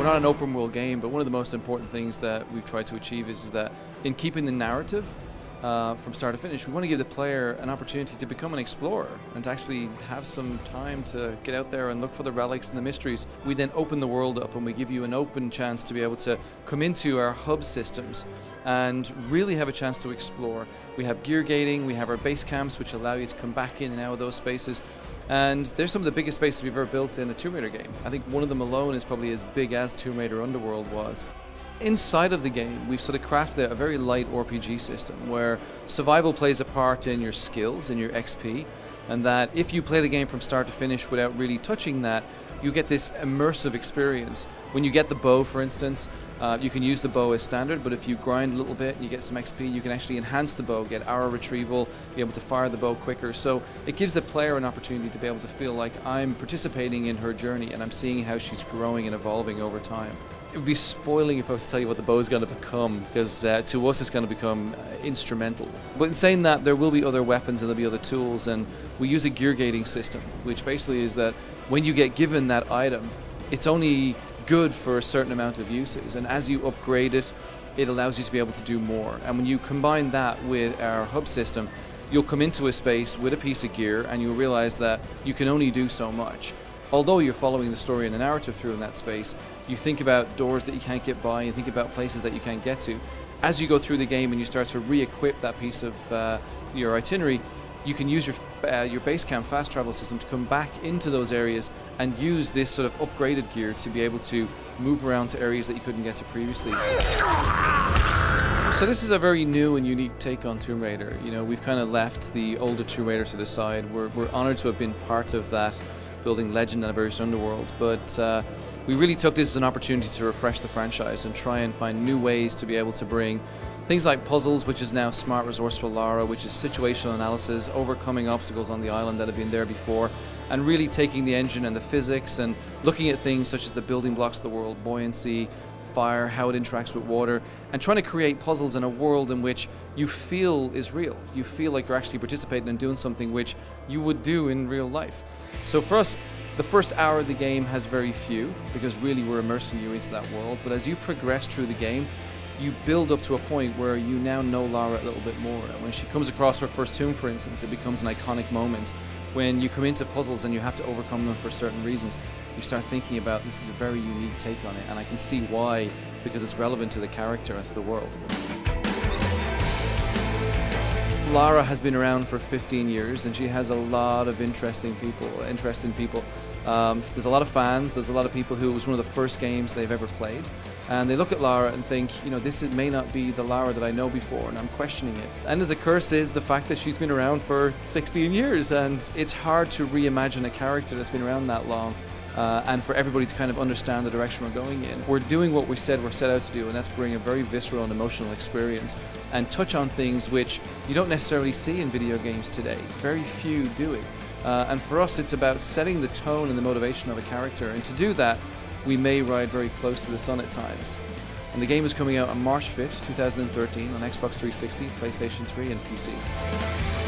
not an open world game, but one of the most important things that we've tried to achieve is that in keeping the narrative from start to finish, we want to give the player an opportunity to become an explorer and to actually have some time to get out there and look for the relics and the mysteries. We then open the world up and we give you an open chance to be able to come into our hub systems and really have a chance to explore. We have gear gating, we have our base camps which allow you to come back in and out of those spaces. And they're some of the biggest spaces we've ever built in a Tomb Raider game. I think one of them alone is probably as big as Tomb Raider Underworld was. Inside of the game, we've sort of crafted a very light RPG system where survival plays a part in your skills, in your XP, and that if you play the game from start to finish without really touching that, you get this immersive experience. When you get the bow, for instance, you can use the bow as standard, but if you grind a little bit and you get some XP, you can actually enhance the bow, get arrow retrieval, be able to fire the bow quicker. So it gives the player an opportunity to be able to feel like I'm participating in her journey and I'm seeing how she's growing and evolving over time. It would be spoiling if I was to tell you what the bow is going to become, because to us it's going to become instrumental. But in saying that, there will be other weapons and there'll be other tools, and we use a gear gating system, which basically is that when you get given that item, it's only good for a certain amount of uses, and as you upgrade it, it allows you to be able to do more. And when you combine that with our hub system, you'll come into a space with a piece of gear and you'll realize that you can only do so much. Although you're following the story and the narrative through in that space, you think about doors that you can't get by, and think about places that you can't get to. As you go through the game and you start to re-equip that piece of your itinerary, you can use your base camp fast travel system to come back into those areas and use this sort of upgraded gear to be able to move around to areas that you couldn't get to previously. So this is a very new and unique take on Tomb Raider. You know, we've kind of left the older Tomb Raider to the side. We're honored to have been part of that, building legend and a various underworld, but we really took this as an opportunity to refresh the franchise and try and find new ways to be able to bring things like puzzles, which is now Smart Resourceful Lara, which is situational analysis, overcoming obstacles on the island that have been there before, and really taking the engine and the physics and looking at things such as the building blocks of the world, buoyancy, fire, how it interacts with water, and trying to create puzzles in a world in which you feel is real. You feel like you're actually participating and doing something which you would do in real life. So for us, the first hour of the game has very few, because really we're immersing you into that world, but as you progress through the game, you build up to a point where you now know Lara a little bit more. And when she comes across her first tomb, for instance, it becomes an iconic moment. When you come into puzzles and you have to overcome them for certain reasons, you start thinking about, this is a very unique take on it, and I can see why, because it's relevant to the character and to the world. Lara has been around for 15 years and she has a lot of interesting people. There's a lot of fans, there's a lot of people who it was one of the first games they've ever played, and they look at Lara and think, you know, this may not be the Lara that I know before, and I'm questioning it. And as a curse is the fact that she's been around for 16 years, and it's hard to reimagine a character that's been around that long. And for everybody to kind of understand the direction we're going in. We're doing what we said we're set out to do, and that's bring a very visceral and emotional experience and touch on things which you don't necessarily see in video games today. Very few do it. And for us, it's about setting the tone and the motivation of a character, and to do that, we may ride very close to the sun at times. And the game is coming out on March 5th, 2013 on Xbox 360, PlayStation 3 and PC.